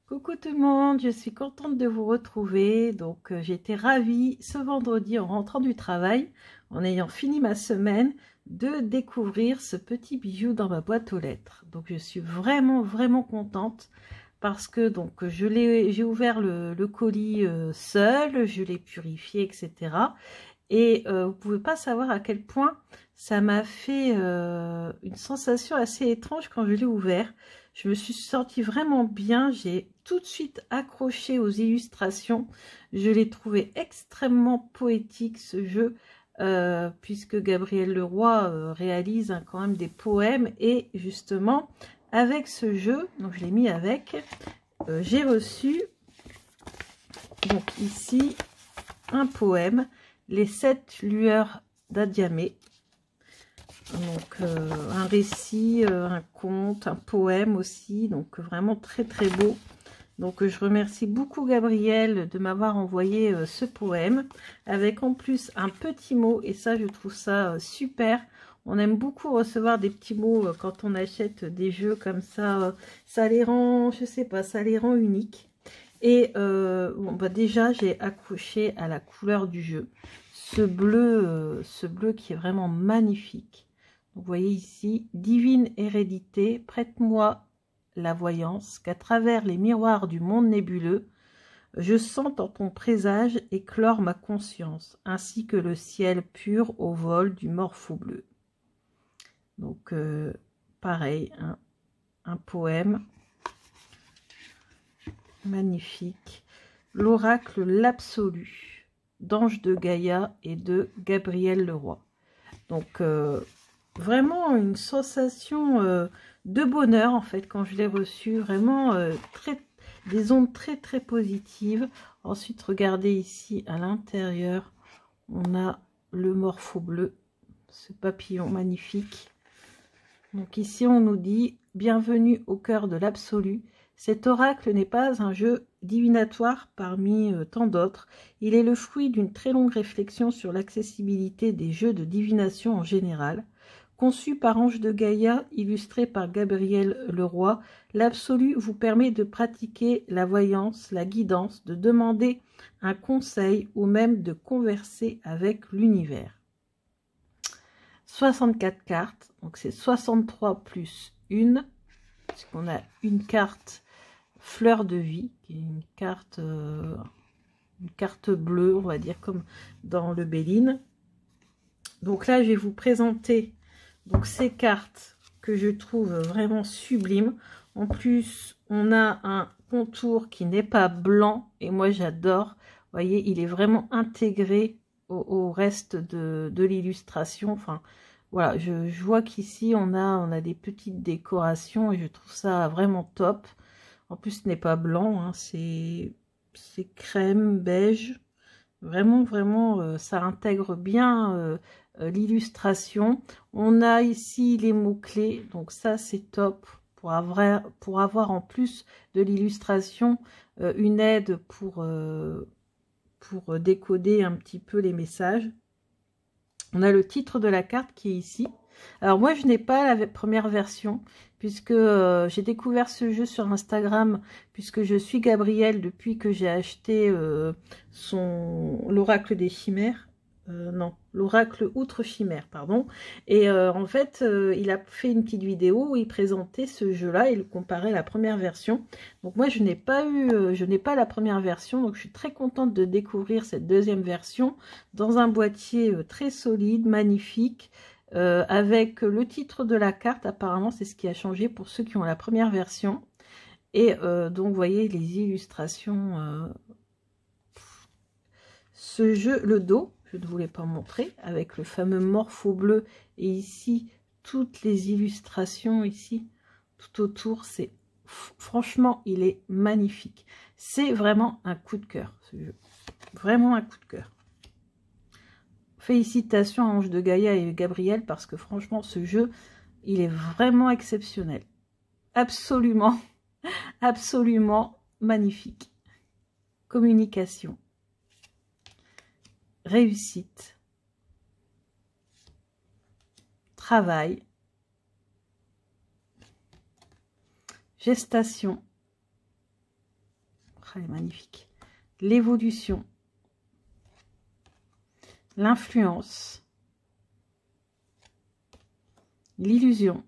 Coucou tout le monde, je suis contente de vous retrouver. Donc j'étais ravie ce vendredi en rentrant du travail, en ayant fini ma semaine, de découvrir ce petit bijou dans ma boîte aux lettres. Donc je suis vraiment contente parce que donc j'ai ouvert le colis seul, je l'ai purifié, etc. Et vous pouvez pas savoir à quel point ça m'a fait une sensation assez étrange quand je l'ai ouvert. Je me suis sentie vraiment bien, j'ai tout de suite accroché aux illustrations. Je l'ai trouvé extrêmement poétique ce jeu, puisque Gabriel Leroy réalise quand même des poèmes. Et justement, avec ce jeu, donc je l'ai mis avec, j'ai reçu donc ici un poème, Les 7 lueurs d'Adiamé. Donc un récit, un conte, un poème aussi, donc vraiment très beau. Donc je remercie beaucoup Gabriel de m'avoir envoyé ce poème, avec en plus un petit mot, et ça je trouve ça super. On aime beaucoup recevoir des petits mots quand on achète des jeux comme ça, ça les rend, je sais pas, ça les rend uniques. Et bon, bah déjà j'ai accroché à la couleur du jeu, ce bleu qui est vraiment magnifique. Vous voyez ici, divine hérédité, prête-moi la voyance, qu'à travers les miroirs du monde nébuleux, je sens en ton présage éclore ma conscience, ainsi que le ciel pur au vol du morpho bleu. Donc pareil, un poème magnifique. L'oracle l'absolu, d'Ange de Gaïa et de Gabriel Leroy. Donc vraiment une sensation de bonheur en fait quand je l'ai reçu, vraiment des ondes très positives. Ensuite regardez ici à l'intérieur, on a le morpho bleu, ce papillon magnifique. Donc ici on nous dit bienvenue au cœur de l'absolu. Cet oracle n'est pas un jeu divinatoire parmi tant d'autres. Il est le fruit d'une très longue réflexion sur l'accessibilité des jeux de divination en général. Conçu par Ange de Gaïa, illustré par Gabriel Leroy, l'absolu vous permet de pratiquer la voyance, la guidance, de demander un conseil ou même de converser avec l'univers. 64 cartes, donc c'est 63 plus 1, puisqu'on a une carte fleur de vie, qui est une carte bleue, on va dire, comme dans le Béline. Donc là, je vais vous présenter donc ces cartes que je trouve vraiment sublimes. En plus, on a un contour qui n'est pas blanc, et moi j'adore. Vous voyez, il est vraiment intégré au reste de l'illustration. Enfin, voilà, je vois qu'ici on a des petites décorations, et je trouve ça vraiment top. En plus, ce n'est pas blanc, hein, c'est crème, beige. Vraiment, ça intègre bien l'illustration. On a ici les mots-clés, donc ça c'est top pour avoir en plus de l'illustration une aide pour décoder un petit peu les messages. On a le titre de la carte qui est ici. Alors moi je n'ai pas la première version, puisque j'ai découvert ce jeu sur Instagram, puisque je suis Gabriel depuis que j'ai acheté l'oracle des chimères, non, l'oracle outre chimère, pardon. Et en fait il a fait une petite vidéo où il présentait ce jeu là, il comparait la première version. Donc moi je n'ai pas la première version, donc je suis très contente de découvrir cette deuxième version dans un boîtier très solide, magnifique, avec le titre de la carte. Apparemment c'est ce qui a changé pour ceux qui ont la première version. Et donc vous voyez les illustrations, ce jeu, le dos, je ne voulais pas montrer, avec le fameux morpho bleu, et ici toutes les illustrations ici tout autour. C'est franchement, il est magnifique, c'est vraiment un coup de cœur ce jeu, vraiment un coup de cœur. Félicitations à Ange de Gaïa et Gabriel, parce que franchement ce jeu il est vraiment exceptionnel, absolument magnifique. Communication, réussite, travail, gestation, elle est magnifique. L'évolution. L'influence. L'illusion.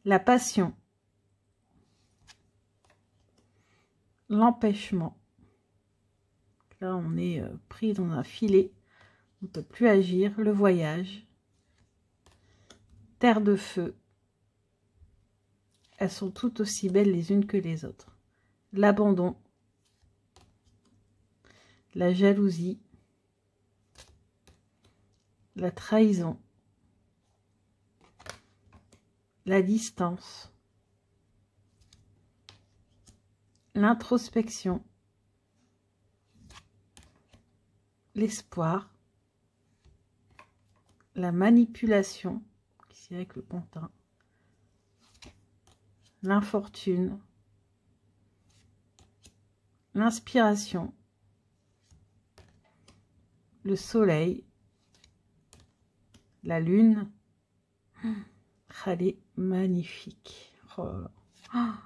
La passion. L'empêchement. Là, on est pris dans un filet. On ne peut plus agir. Le voyage. Terre de feu. Elles sont toutes aussi belles les unes que les autres. L'abandon. La jalousie. La trahison. La distance. L'introspection. L'espoir. La manipulation. Ici avec le pantin. L'infortune. L'inspiration. Le soleil. La lune. Elle est magnifique. Oh là là.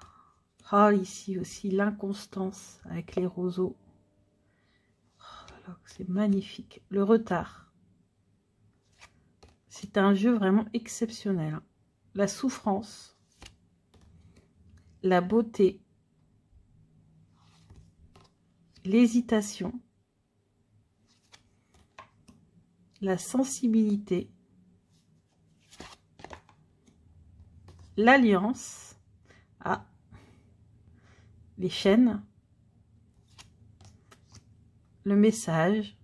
Oh, ici aussi l'inconstance avec les roseaux. Oh, c'est magnifique. Le retard. C'est un jeu vraiment exceptionnel. La souffrance. La beauté. L'hésitation. La sensibilité. L'alliance. Ah, les chaînes. Le message.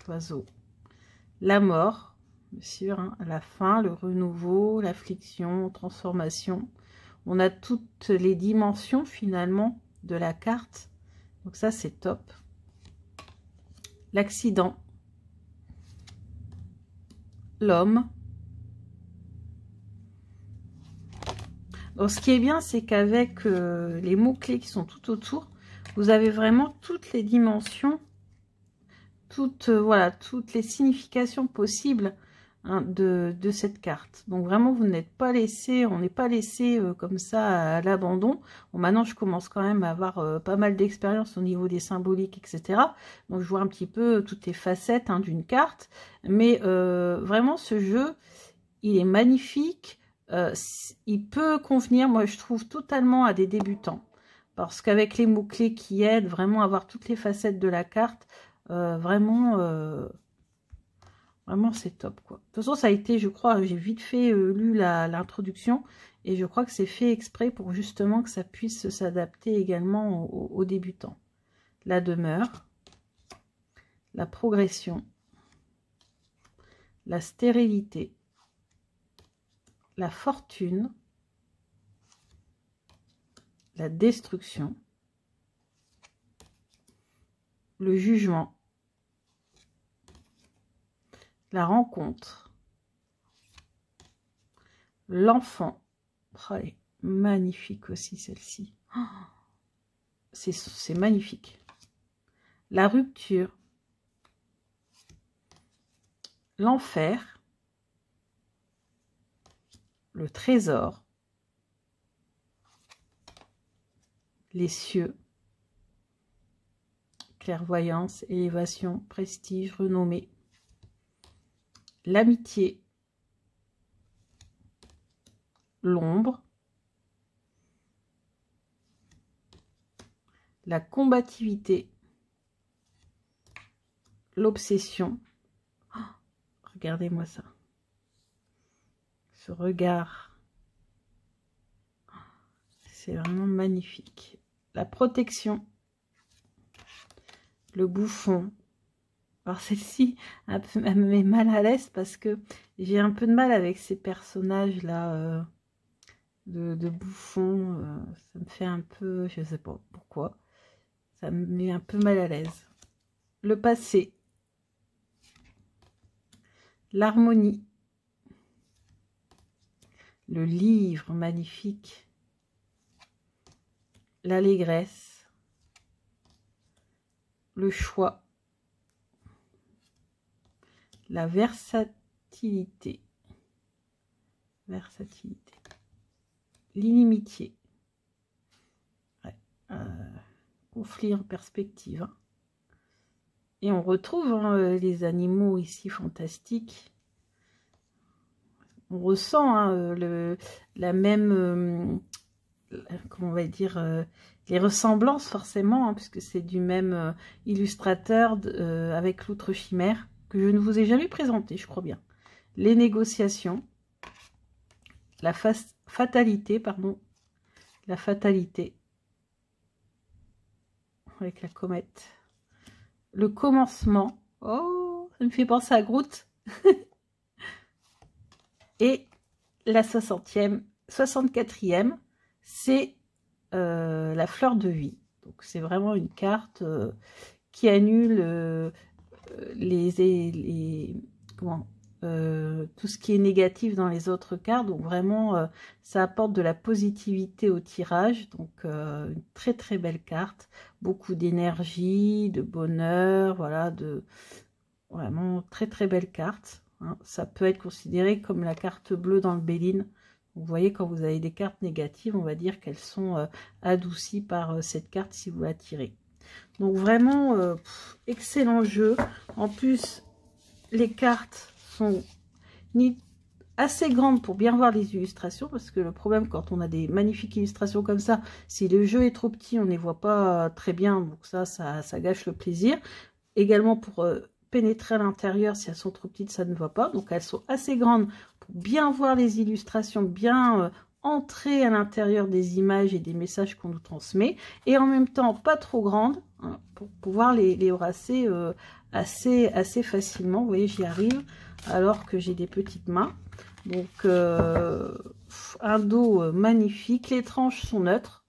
L'oiseau. La mort, bien sûr, hein, la fin, le renouveau, l'affliction, transformation. On a toutes les dimensions finalement de la carte. Donc ça, c'est top. L'accident. L'homme. Donc ce qui est bien, c'est qu'avec les mots-clés qui sont tout autour, vous avez vraiment toutes les dimensions, voilà, toutes les significations possibles, hein, de cette carte. Donc vraiment, vous n'êtes pas laissé, on n'est pas laissé comme ça à l'abandon. Bon, maintenant, je commence quand même à avoir pas mal d'expérience au niveau des symboliques, etc. Donc je vois un petit peu toutes les facettes, hein, d'une carte. Mais vraiment, ce jeu, il est magnifique. Il peut convenir, moi je trouve, totalement à des débutants. Parce qu'avec les mots-clés qui aident vraiment à voir toutes les facettes de la carte, vraiment, c'est top, quoi. De toute façon, ça a été, je crois, j'ai vite fait lu l'introduction, et je crois que c'est fait exprès pour justement que ça puisse s'adapter également aux débutants. La demeure, la progression, la stérilité, la fortune, la destruction, le jugement, la rencontre, l'enfant. Oh, elle est magnifique aussi, celle-ci. Oh, c'est magnifique. La rupture, l'enfer, le trésor, les cieux, clairvoyance, élévation, prestige, renommée, l'amitié, l'ombre, la combativité, l'obsession. Oh, regardez-moi ça. Ce regard, c'est vraiment magnifique. La protection, le bouffon. Alors celle-ci, elle me met mal à l'aise parce que j'ai un peu de mal avec ces personnages-là de bouffons. Ça me fait un peu, je ne sais pas pourquoi, ça me met un peu mal à l'aise. Le passé, l'harmonie, le livre magnifique, l'allégresse, le choix, la versatilité, l'inimitié, conflit en perspective. Hein. Et on retrouve hein, les animaux ici fantastiques. On ressent hein, la même, comment on va dire, les ressemblances forcément, hein, puisque c'est du même illustrateur avec l'outre chimère, que je ne vous ai jamais présenté, je crois bien. Les négociations, la fatalité, pardon, la fatalité, avec la comète. Le commencement, oh, ça me fait penser à Groot. Et la 64e, c'est la fleur de vie. Donc c'est vraiment une carte qui annule comment, tout ce qui est négatif dans les autres cartes. Donc vraiment, ça apporte de la positivité au tirage. Donc une très très belle carte. Beaucoup d'énergie, de bonheur, voilà, vraiment très très belle carte. Hein. Ça peut être considéré comme la carte bleue dans le Béline. Vous voyez, quand vous avez des cartes négatives, on va dire qu'elles sont adoucies par cette carte si vous la tirez. Donc vraiment, excellent jeu. En plus, les cartes sont assez grandes pour bien voir les illustrations, parce que le problème quand on a des magnifiques illustrations comme ça, si le jeu est trop petit, on ne les voit pas très bien, donc ça gâche le plaisir. Également pour pénétrer à l'intérieur, si elles sont trop petites, ça ne va pas. Donc elles sont assez grandes pour bien voir les illustrations, bien entrer à l'intérieur des images et des messages qu'on nous transmet. Et en même temps, pas trop grandes, hein, pour pouvoir les brasser assez facilement. Vous voyez, j'y arrive, alors que j'ai des petites mains. Donc un dos magnifique. Les tranches sont neutres.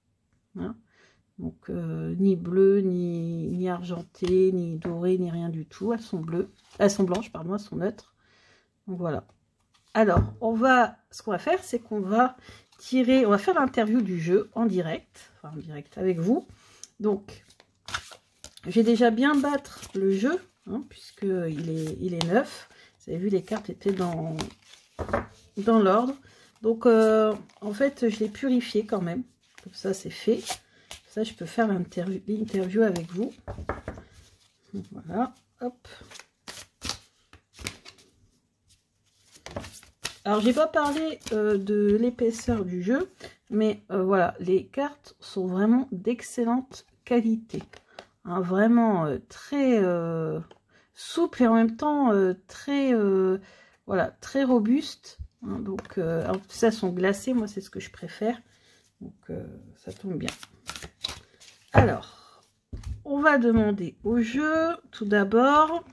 Hein. Donc, ni bleu, ni argenté, ni doré, ni rien du tout. Elles sont bleues. Elles sont blanches, pardon, elles sont neutres. Donc, voilà. Alors, ce qu'on va faire, c'est qu'on va tirer... On va faire l'interview du jeu en direct. Enfin, en direct avec vous. Donc, je vais déjà bien battre le jeu, hein, puisqu'il est neuf. Vous avez vu, les cartes étaient dans l'ordre. Donc, en fait, je l'ai purifié quand même. Comme ça, c'est fait. Ça, je peux faire l'interview avec vous. Voilà, hop. Alors, j'ai pas parlé de l'épaisseur du jeu, mais voilà, les cartes sont vraiment d'excellente qualité. Hein, vraiment très souple et en même temps très, voilà, très robuste. Hein, donc, en plus, elles sont glacées, moi, c'est ce que je préfère. Donc, ça tombe bien. Alors, on va demander au jeu, tout d'abord,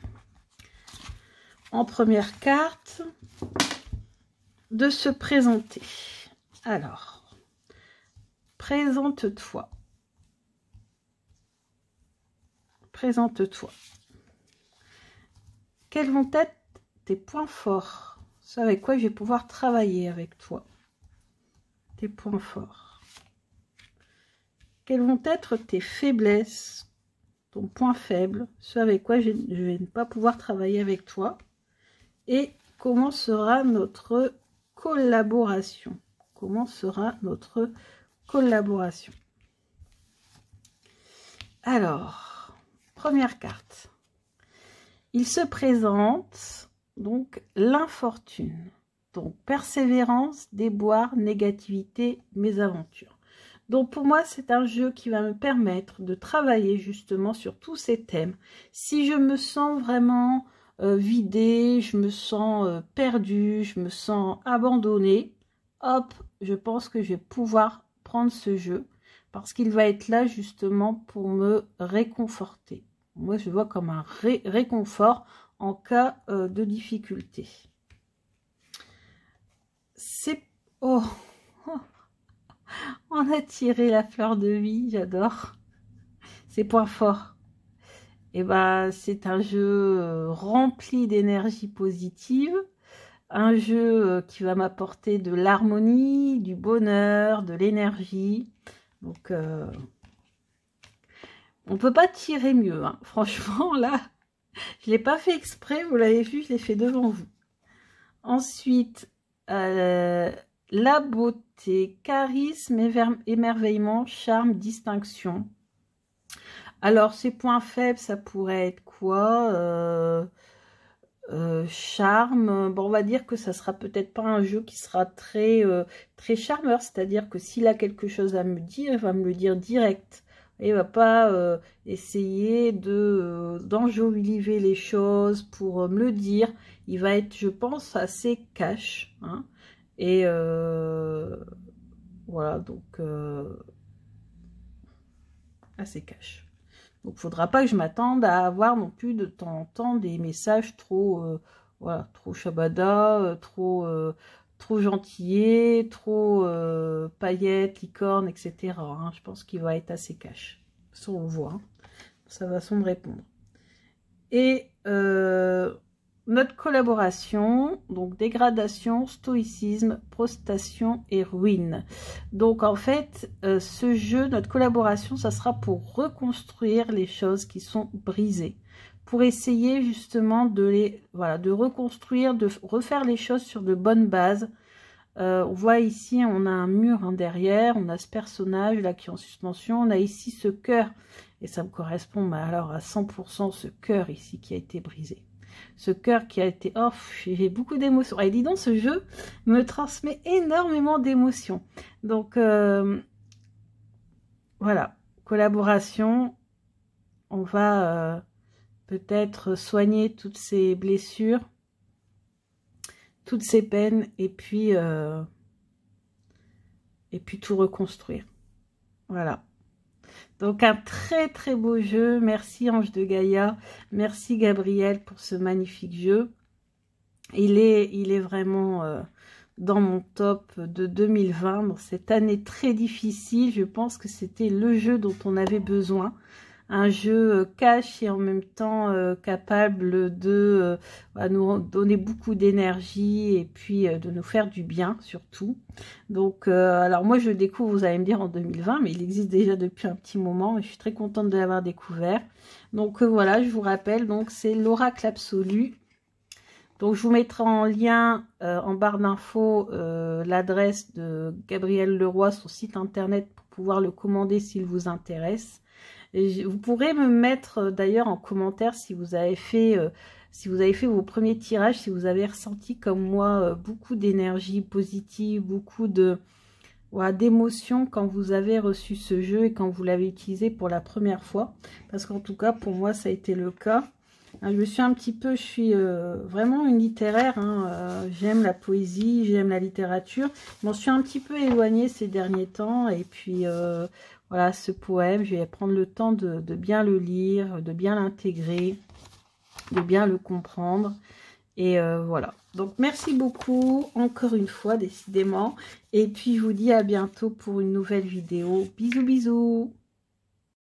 en première carte, de se présenter. Alors, présente-toi. Présente-toi. Quels vont être tes points forts? Ce avec quoi je vais pouvoir travailler avec toi. Tes points forts. Quelles vont être tes faiblesses? Ton point faible, ce avec quoi je vais ne pas pouvoir travailler avec toi. Et comment sera notre collaboration? Comment sera notre collaboration? Alors, première carte. Il se présente donc l'infortune. Donc, persévérance, déboire, négativité, mésaventure. Donc, pour moi, c'est un jeu qui va me permettre de travailler justement sur tous ces thèmes. Si je me sens vraiment vidée, je me sens perdue, je me sens abandonnée, hop, je pense que je vais pouvoir prendre ce jeu parce qu'il va être là justement pour me réconforter. Moi, je le vois comme un réconfort en cas de difficulté. C'est... Oh, on a tiré la fleur de vie, j'adore. C'est point fort. Et ben, c'est un jeu rempli d'énergie positive. Un jeu qui va m'apporter de l'harmonie, du bonheur, de l'énergie. Donc, on peut pas tirer mieux. Hein. Franchement, là, je l'ai pas fait exprès. Vous l'avez vu, je l'ai fait devant vous. Ensuite, la beauté, charisme, émerveillement, charme, distinction. Alors, ses points faibles, ça pourrait être quoi? Charme. Bon, on va dire que ça sera peut-être pas un jeu qui sera très charmeur. C'est-à-dire que s'il a quelque chose à me dire, il va me le dire direct. Et il va pas essayer d'enjoliver les choses pour me le dire. Il va être, je pense, assez cash. Hein. Et voilà, donc assez cash. Donc, il ne faudra pas que je m'attende à avoir non plus de temps en temps des messages voilà, trop shabada, trop gentillés, trop paillettes, licornes, etc. Hein. Je pense qu'il va être assez cash. Ça, on le voit. Hein. Sa façon de répondre. Et notre collaboration, donc dégradation, stoïcisme, prostation et ruine. Donc en fait, ce jeu, notre collaboration, ça sera pour reconstruire les choses qui sont brisées. Pour essayer justement de reconstruire, de refaire les choses sur de bonnes bases. On voit ici, on a un mur hein, derrière, on a ce personnage là qui est en suspension, on a ici ce cœur, et ça me correspond mais alors à 100% ce cœur ici qui a été brisé. Ce cœur qui a été... Oh, j'ai beaucoup d'émotions. Et dis donc, ce jeu me transmet énormément d'émotions. Donc, voilà, collaboration, on va peut-être soigner toutes ces blessures, toutes ces peines, et puis tout reconstruire. Voilà. Donc un très très beau jeu. Merci Ange de Gaïa. Merci Gabriel pour ce magnifique jeu. Il est vraiment dans mon top de 2020. Dans cette année très difficile, je pense que c'était le jeu dont on avait besoin. Un jeu cash et en même temps capable de nous donner beaucoup d'énergie et puis de nous faire du bien surtout. Donc, alors moi je le découvre, vous allez me dire en 2020, mais il existe déjà depuis un petit moment et je suis très contente de l'avoir découvert. Donc voilà, je vous rappelle, donc c'est l'Oracle Absolu. Donc je vous mettrai en lien en barre d'infos l'adresse de Gabriel Leroy, son site internet pour pouvoir le commander s'il vous intéresse. Et vous pourrez me mettre d'ailleurs en commentaire si vous avez fait vos premiers tirages, si vous avez ressenti comme moi beaucoup d'énergie positive, beaucoup d'émotions quand vous avez reçu ce jeu et quand vous l'avez utilisé pour la première fois. Parce qu'en tout cas, pour moi, ça a été le cas. Je suis vraiment une littéraire, hein, j'aime la poésie, j'aime la littérature. Je m'en suis un petit peu éloignée ces derniers temps et puis... voilà, ce poème, je vais prendre le temps de bien le lire, de bien l'intégrer, de bien le comprendre. Et voilà. Donc, merci beaucoup, encore une fois, décidément. Et puis, je vous dis à bientôt pour une nouvelle vidéo. Bisous, bisous.